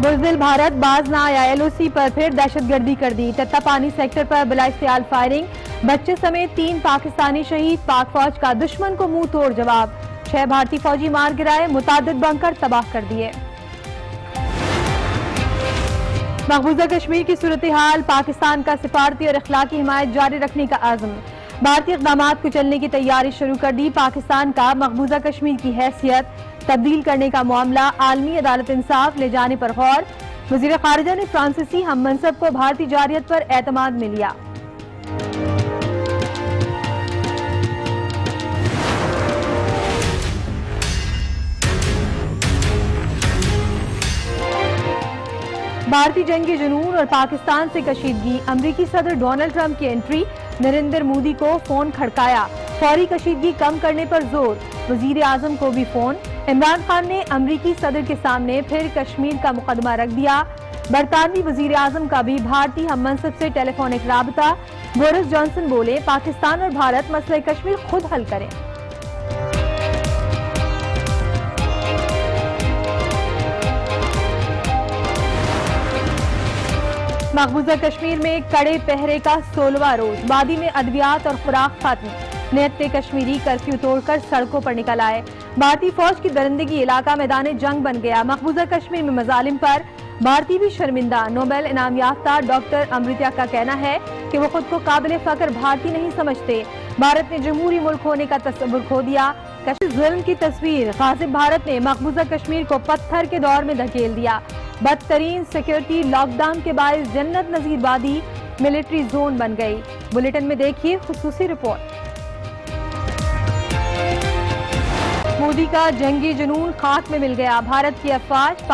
بزدل بھارت باز نہ آیا، LOC پر پھر دہشت گردی کر دی، تتا پانی سیکٹر پر بلا اشتعال فائرنگ، بچے سمیت 3 پاکستانی شہید، پاک فوج کا دشمن کو منہ توڑ جواب، 6 بھارتی فوجی مار گرائے، متعدد بنکر تباہ کر دیے۔ مقبوضہ کشمیر کی صورتحال، پاکستان کا سفارتی اور اخلاقی حمایت جاری رکھنے کا عزم، بھارتی اقدامات کو چلنے کی تیاری شروع کر دی، پاکستان کا مقبوضہ کشمیر کی حیثیت تبدیل کرنے کا معاملہ عالمی عدالت انصاف لے جانے پر غور، وزیر خارجہ نے فرانسیسی ہم منصب کو بھارتی جارحیت پر اعتماد میں لیا۔ بھارتی جنگی جنون اور پاکستان سے کشیدگی، امریکی صدر ڈونلڈ ٹرمپ کی انٹری، نریندر مودی کو فون کھڑکایا، فوری کشیدگی کم کرنے پر زور، وزیر اعظم کو بھی فون، عمران خان نے امریکی صدر کے سامنے پھر کشمیر کا مقدمہ رکھ دیا، برطانوی وزیر اعظم کا بھی بھارتی ہم منصب سے ٹیلی فونک رابطہ، بورس جانسن بولے پاکستان اور بھارت مسئلہ کشمیر خود حل کریں۔ مقبوضہ کشمیر میں کڑے پہرے کا 16واں روز، وادی میں ادویات اور خوراک ختم، نیت کشمیری کرفیو توڑ کر سڑکوں پر نکل آئے، بھارتی فوج کی درندگی علاقہ میدان جنگ بن گیا، مقبوضہ کشمیر میں مظالم پر بھارتی بھی شرمندہ، نوبل انعام یافتہ ڈاکٹر امرتیا کا کہنا ہے کہ وہ خود کو قابل فخر بھارتی نہیں سمجھتے، بھارت نے جمہوری ملک ہونے کا تصور کھو دیا، کشمیر ظلم کی تصویر، غاصب بھارت نے مقبوضہ کشمیر کو پتھر کے دور میں دھکیل دیا، بدترین سیکیورٹی لاک ڈاؤن کے باعث جنت نظیر وادی ملٹری زون بن گئی، بلیٹن میں دیکھیے خصوصی رپورٹ۔ مودی کا جنگی جنون خاک میں مل گیا، بھارت کی افواج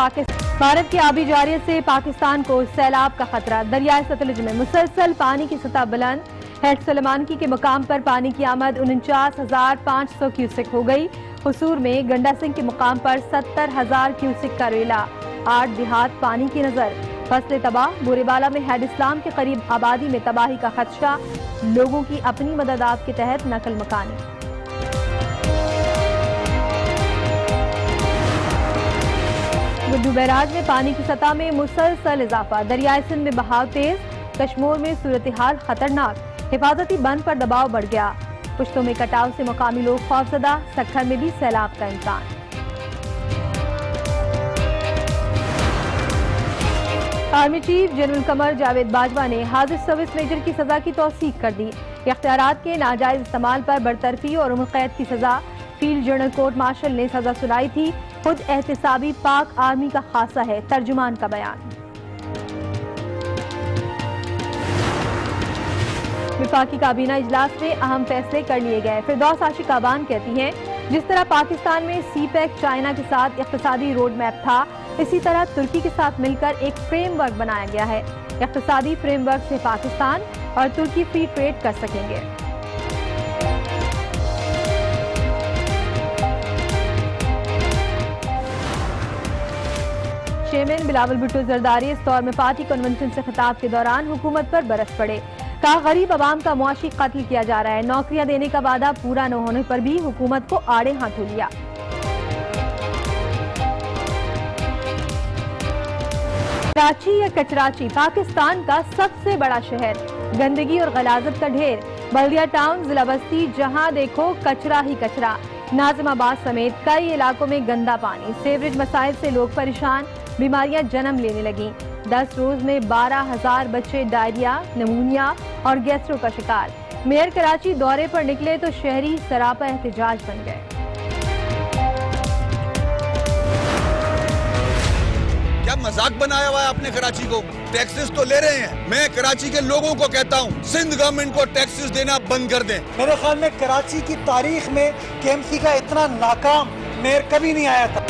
بھارت کی آبی جارحیت سے پاکستان کو سیلاب کا خطرہ، دریائے ستلج میں مسلسل پانی کی سطح بلند، ہیڈ سلیمانکی کے مقام پر پانی کی آمد 49,500 کیوسک ہو گئی، قصور میں گنڈا سنگھ کے مقام پر 70,000 کیوسک کا ریلا، 8 دیہات پانی کی نظر، فصلیں تباہ، بورے بالا میں ہیڈ اسلام کے قریب آبادی میں تباہی کا خدشہ، لوگوں کی اپنی مدد آپ کے تحت نقل مکانی۔ گڈو بیراج میں پانی کی سطح میں مسلسل اضافہ، دریائے سندھ میں بہاؤ تیز، کشمور میں صورتحال خطرناک، حفاظتی بند پر دباؤ بڑھ گیا، پشتوں میں کٹاؤ سے مقامی لوگ خوفزدہ، سکھر میں بھی سیلاب کا امکان۔ Army chief general Qamar Javed Bajwa نے حاضر سروس میجر کی سزا کی توثیق کر دی، اختیارات کے ناجائز استعمال پر برطرفی اور عمر قید کی سزا، فیلڈ جنرل کورٹ مارشل نے سزا سنائی تھی، خود احتسابی پاک آرمی کا خاصہ ہے، ترجمان کا بیان۔ وفاقی کابینہ اجلاس میں اہم فیصلے کر لیے گئے، فردوس عاشق آبان کہتی ہیں جس طرح پاکستان میں سی پیک چائنا کے ساتھ اقتصادی روڈ میپ تھا، اسی طرح ترکی کے ساتھ مل کر ایک فریم ورک بنایا گیا ہے، اقتصادی فریم ورک سے پاکستان اور ترکی فری ٹریڈ کر سکیں گے۔ چیئرمین بلاول بھٹو زرداری اس دور میں پارٹی کنونشن سے خطاب کے دوران حکومت پر برس پڑے، کہا غریب عوام کا معاشی قتل کیا جا رہا ہے، نوکریاں دینے کا وعدہ پورا نہ ہونے پر بھی حکومت کو آڑے ہاتھوں لیا۔ کراچی یا کچراچی پاکستان کا سب سے بڑا شہر، گندگی اور غلاظت کا ڈھیر، بلدیہ ٹاؤن ضلع بستی جہاں دیکھو کچرا ہی کچرا، ناظم آباد سمیت کئی علاقوں میں گندا پانی، سیوریج مسائل سے لوگ پریشان، بیماریاں جنم لینے لگیں، 10 روز میں 12,000 بچے ڈائریا، نمونیا اور گیسٹرو کا شکار، میئر کراچی دورے پر نکلے تو شہری سراپا احتجاج بن گئے۔ کیا مذاق بنایا ہوا ہے آپ نے کراچی کو؟ ٹیکسز تو لے رہے ہیں، میں کراچی کے لوگوں کو کہتا ہوں سندھ گورنمنٹ کو ٹیکسز دینا بند کر دیں۔ میرے خیال میں کراچی کی تاریخ میں KMC کا اتنا ناکام میئر کبھی نہیں آیا تھا۔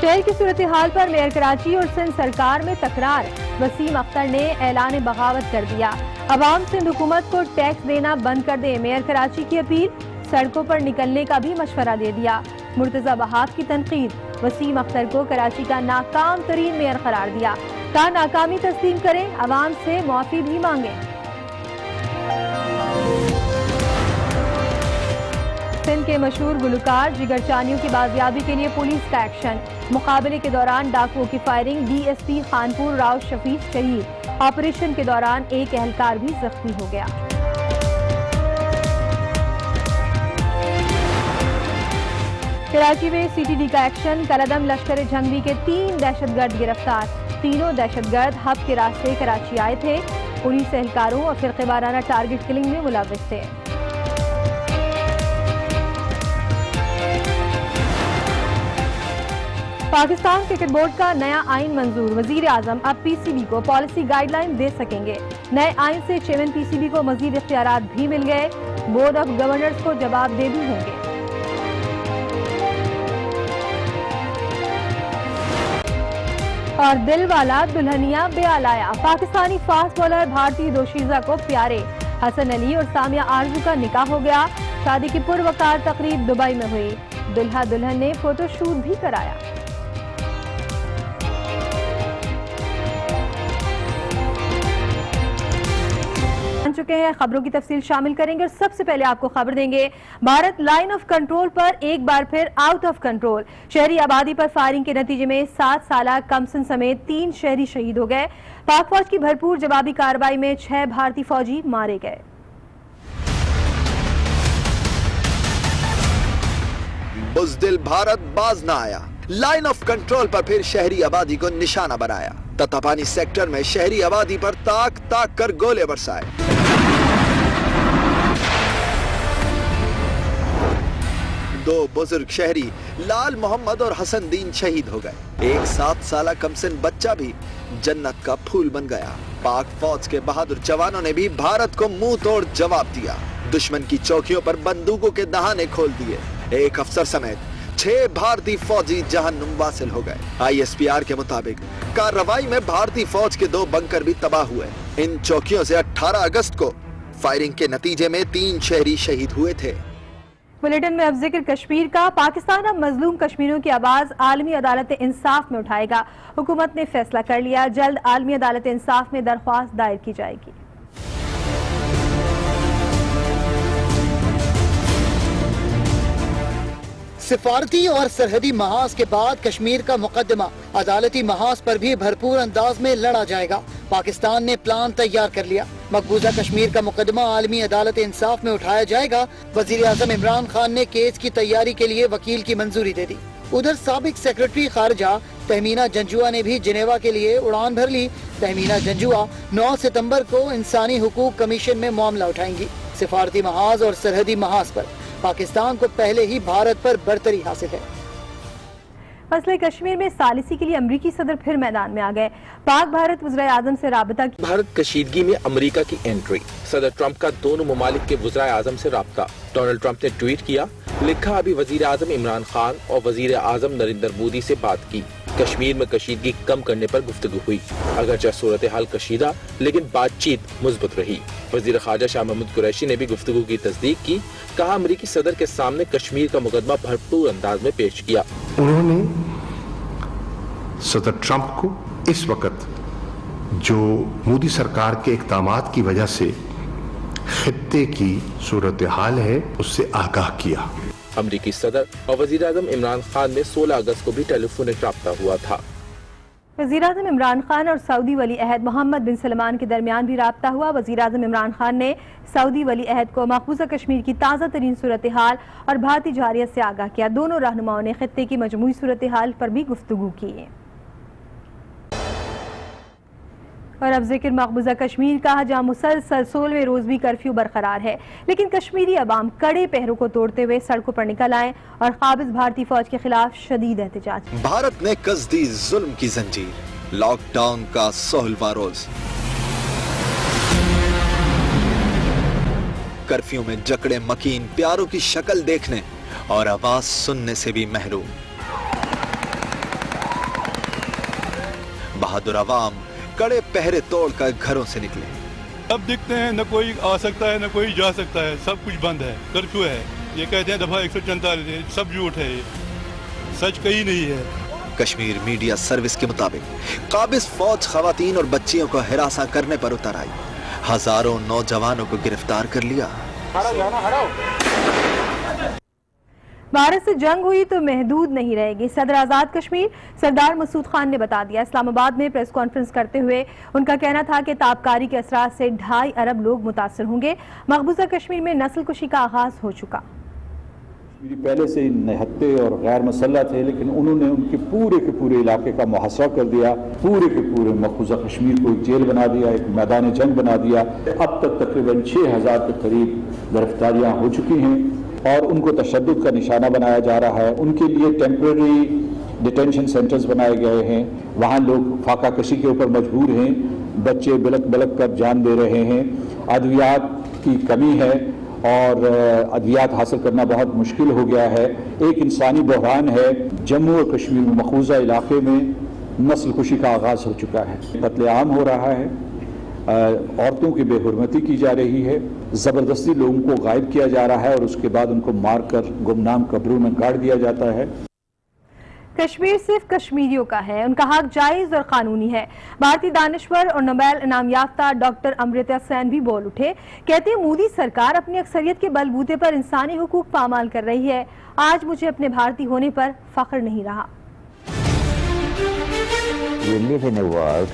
شہر کی صورتحال پر میئر کراچی اور سندھ سرکار میں تکرار، وسیم اختر نے اعلان بغاوت کر دیا، عوام سندھ حکومت کو ٹیکس دینا بند کر دے، میئر کراچی کی اپیل، سڑکوں پر نکلنے کا بھی مشورہ دے دیا، مرتضی بہاف کی تنقید، وسیم اختر کو کراچی کا ناکام ترین میئر قرار دیا، کہا ناکامی تسلیم کریں، عوام سے معافی بھی مانگیں۔ سندھ کے مشہور گلوکار جگر چانیوں کی بازیابی کے لیے پولیس کا ایکشن، मुकाबले के दौरान डाकुओं की फायरिंग, DSP खानपुर राव शफीक शहीद। ऑपरेशन के दौरान एक एहलकार भी जख्मी हो गया। कराची में CTD का एक्शन, कलअदम लश्कर जंगवी के 3 दहशतगर्द गिरफ्तार। तीनों दहशतगर्द हब के रास्ते कराची आए थे। पुलिस एहलकारों और फिरके वाराना टारगेट किलिंग में मुलव्विस थे। पाकिस्तान क्रिकेट बोर्ड का नया आइन मंजूर, वजीर आजम अब PCB को पॉलिसी गाइडलाइन दे सकेंगे। नए आइन से चेयरमैन PCB को मजीद इख्तियारात भी मिल गए। बोर्ड ऑफ गवर्नर्स को जवाबदेही होंगे। और दिल वाला दुल्हनिया बेआ लाया, पाकिस्तानी फास्ट बॉलर भारती दोशीजा को प्यारे। हसन अली और सामिया आरजू का निकाह हो गया। शादी की पुरवकार तकरीब दुबई में हुई। दुल्हा दुल्हन ने फोटो शूट भी कराया। चुके हैं, खबरों की तफसील शामिल करेंगे और सबसे पहले आपको खबर देंगे, भारत लाइन ऑफ कंट्रोल पर एक बार फिर आउट ऑफ कंट्रोल। शहरी आबादी पर फायरिंग के नतीजे में 7 साला कमसन समेत 3 शहरी शहीद हो गए। पाक फौज की भरपूर जवाबी कार्रवाई में 6 भारतीय फौजी मारे गए। बुज़दिल भारत बाज न आया, लाइन ऑफ कंट्रोल पर फिर शहरी आबादी को निशाना बनाया। ततापानी सेक्टर में शहरी आबादी पर ताक ताक कर गोले बरसाए। दो बुजुर्ग शहरी लाल मोहम्मद और हसन दीन शहीद हो गए। एक 7 साला कमसिन बच्चा भी जन्नत का फूल बन गया। पाक फौज के बहादुर जवानों ने भी भारत को मुंह तोड़ जवाब दिया। दुश्मन की चौकियों पर बंदूकों के दहाने खोल दिए। एक अफसर समेत 6 भारतीय फौजी जहन्नुम वासिल हो गए। ISPR के मुताबिक कार्रवाई में भारतीय फौज के 2 बंकर भी तबाह हुए। इन चौकियों से 18 अगस्त को फायरिंग के नतीजे में 3 शहरी शहीद हुए थे। बुलेटिन में अब जिक्र कश्मीर का। पाकिस्तान अब मजलूम कश्मीरियों की आवाज आलमी अदालत इंसाफ में उठाएगा। हुकूमत ने फैसला कर लिया, जल्द आलमी अदालत इंसाफ में दरख्वास्त दायर की जाएगी। सिफारती और सरहदी महाज के बाद कश्मीर का मुकदमा अदालती महाज पर भी भरपूर अंदाज में लड़ा जाएगा। पाकिस्तान ने प्लान तैयार कर लिया। मकबूजा कश्मीर का मुकदमा आलमी अदालत इंसाफ में उठाया जाएगा। वजीर आजम इमरान खान ने केस की तैयारी के लिए वकील की मंजूरी दे दी। उधर साबिक सेक्रेटरी खारजा तहमीना जंजुआ ने भी जिनेवा के लिए उड़ान भर ली। तहमीना जंजुआ 9 सितंबर को इंसानी हुकूक कमीशन में मामला उठाएंगी। सिफारती महाज और सरहदी महाज पर पाकिस्तान को पहले ही भारत पर बरतरी हासिल है। मसले कश्मीर में सालिसी के लिए अमरीकी सदर फिर मैदान में आ गए। पाक भारत वज़ीर आज़म से राबता की भारत कशीदगी में अमेरिका की एंट्री। सदर ट्रंप का दोनों ममालिक के वज़ीर आज़म से राबता। डोनाल्ड ट्रंप ने ट्वीट किया, लिखा अभी वज़ीर आज़म इमरान खान और वज़ीर आज़म नरेंद्र मोदी से बात की। कश्मीर में कशीदगी कम करने पर गुफ्तगू हुई। अगरचे सूरत हाल कशीदा लेकिन बातचीत मुस्बत रही। वज़ीर ख़ारजा शाह महमूद कुरैशी ने भी गुफ्तगू की तस्दीक की। कहा अमरीकी सदर के सामने कश्मीर का मुकदमा भरपूर अंदाज में पेश किया। उन्होंने सदर ट्रंप को इस वक्त जो मोदी सरकार के इक़दामात की वजह से खित्ते की सूरत हाल है उससे आगाह किया। अमरीकी सदर और वज़ीर आज़म इमरान खान में 16 अगस्त को भी टेलीफोनिक राब्ता हुआ था। वज़ीर आज़म इमरान खान और सऊदी वली अहद मोहम्मद बिन सलमान के दरमियान भी राब्ता हुआ। वज़ीर आज़म इमरान खान ने सऊदी वली अहद को मकबूजा कश्मीर की ताज़ा तरीन सूरत हाल और भारतीय जारियत से आगाह किया। दोनों रहनुमाओं ने खित्ते की मजमूई सूरत हाल पर भी गुफ्तगू की। और अब जिक्र मकबूजा कश्मीर का, जहाँ मुसलसल 16वें रोज भी कर्फ्यू बरकरार है, लेकिन कश्मीरी अवाम कड़े पहरों को तोड़ते हुए सड़कों पर निकल आए और काबिज भारतीय फौज के खिलाफ शदीद एहतजाज। भारत ने कस दी जुल्म की जंजीर। लॉकडाउन का 16वां रोज। कर्फ्यू में जकड़े मकीन प्यारों की शक्ल देखने और आवाज सुनने से भी महरूम। बहादुर अवाम कड़े पहरे तोड़कर घरों से निकले। अब दिखते हैं, न कोई आ सकता है न कोई जा सकता है, सब कुछ बंद है, कर्फ्यू है। ये कहते हैं दफा 144, सब झूठ है, सच कहीं नहीं है। कश्मीर मीडिया सर्विस के मुताबिक काबिज फौज खवातीन और बच्चियों को हिरासा करने पर उतर आई। हजारों नौजवानों को गिरफ्तार कर लिया। भारत से जंग हुई तो महदूद नहीं रहेगी, सदर आजाद कश्मीर सरदार मसूद खान ने बता दिया। इस्लामाबाद में प्रेस कॉन्फ्रेंस करते हुए उनका कहना था कि ताबकारी के असरात से 2.5 अरब लोग मुतासर होंगे। मकबूजा कश्मीर में नस्ल कुशी का आगाज हो चुका। पहले से ही निहत्ते और गैर मसल्ला थे, लेकिन उन्होंने उनके पूरे इलाके का मुहासरा कर दिया, पूरे मकबूजा कश्मीर को एक जेल बना दिया, एक मैदान जंग बना दिया। अब तक तकरीबन 6000 के करीब गिरफ्तारियां हो चुकी हैं और उनको तशद्दुद का निशाना बनाया जा रहा है। उनके लिए टेम्परेरी डिटेंशन सेंटर्स बनाए गए हैं, वहाँ लोग फाका कशी के ऊपर मजबूर हैं, बच्चे बिलक कर जान दे रहे हैं। अद्वियात की कमी है और अद्वियात हासिल करना बहुत मुश्किल हो गया है। एक इंसानी बहरान है। जम्मू और कश्मीर में मकबूजा इलाके में नस्ल कुशी का आगाज हो चुका है, कत्लेआम हो रहा है, औरतों की बेहुरमती की जा रही है, ज़बरदस्ती लोगों को गायब किया जा रहा है और उसके बाद उनको मारकर गुमनाम कब्रों में गाड़ दिया जाता है। कश्मीर सिर्फ कश्मीरियों का है, उनका हक जायज और कानूनी है। भारतीय दानिश्वर और नोबेल इनाम याफ्ता डॉक्टर अमृता सेन भी बोल उठे। कहते हैं मोदी सरकार अपनी अक्सरियत के बलबूते पर इंसानी हुकूक पामाल कर रही है। आज मुझे अपने भारतीय होने पर फख्र नहीं रहा। We live in a world